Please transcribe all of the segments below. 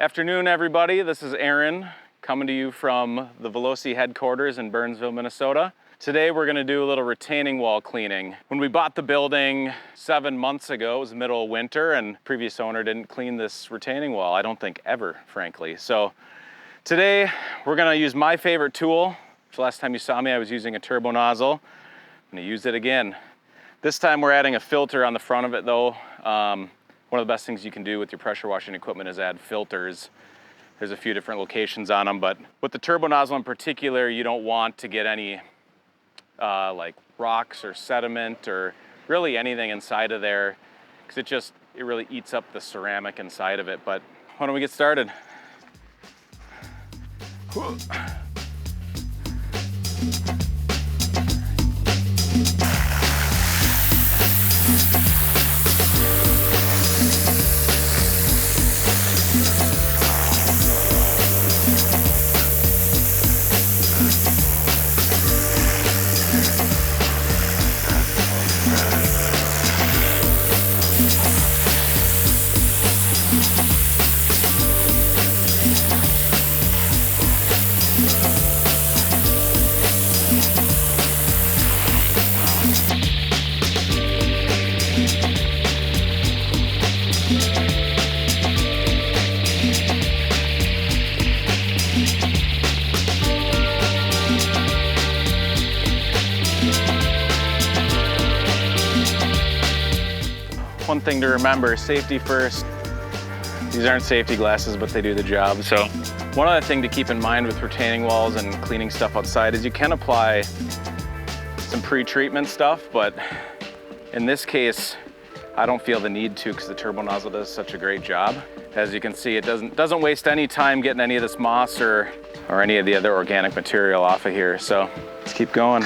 Afternoon, everybody. This is Aaron coming to you from the Veloci headquarters in Burnsville, Minnesota. Today we're going to do a little retaining wall cleaning. When we bought the building 7 months ago, it was the middle of winter, and the previous owner didn't clean this retaining wall, I don't think ever, frankly. So today we're going to use my favorite tool. The last time you saw me, I was using a turbo nozzle. I'm going to use it again. This time we're adding a filter on the front of it though. One of the best things you can do with your pressure washing equipment is add filters. There's a few different locations on them, but with the turbo nozzle in particular, you don't want to get any like rocks or sediment or really anything inside of there, because it really eats up the ceramic inside of it. But why don't we get started? One thing to remember, safety first. These aren't safety glasses, but they do the job. So one other thing to keep in mind with retaining walls and cleaning stuff outside is you can apply some pre-treatment stuff, but in this case, I don't feel the need to because the turbo nozzle does such a great job. As you can see, it doesn't waste any time getting any of this moss or any of the other organic material off of here. So let's keep going.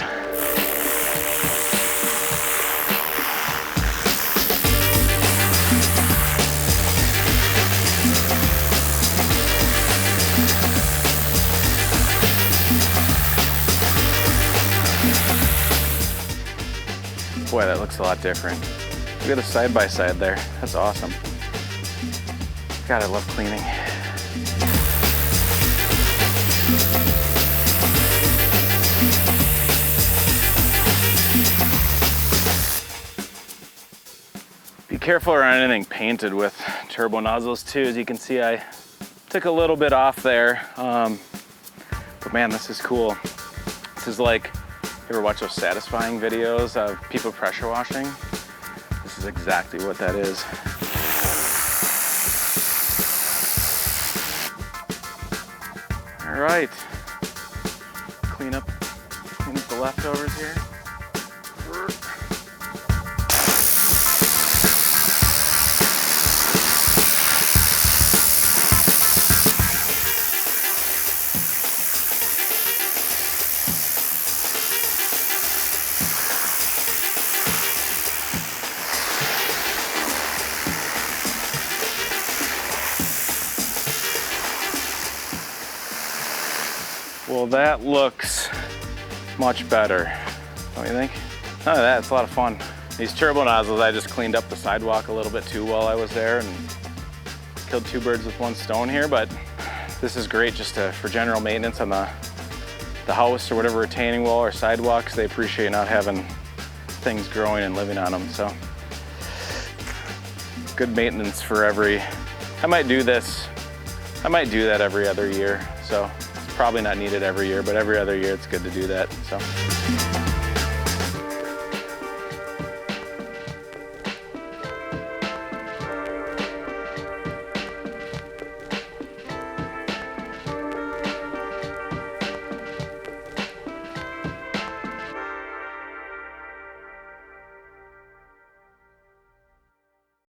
Boy, that looks a lot different. Look at the side-by-side there. That's awesome. God, I love cleaning. Be careful around anything painted with turbo nozzles too. As you can see, I took a little bit off there. But man, this is cool. This is like, you ever watch those satisfying videos of people pressure washing? This is exactly what that is. All right, clean up the leftovers here. Well, that looks much better, don't you think? None of that, it's a lot of fun. These turbo nozzles, I just cleaned up the sidewalk a little bit too while I was there and killed two birds with one stone here, but this is great just for general maintenance on the house or whatever retaining wall or sidewalks. They appreciate not having things growing and living on them, so good maintenance for I might do that every other year, so. Probably not needed every year, but every other year it's good to do that. So.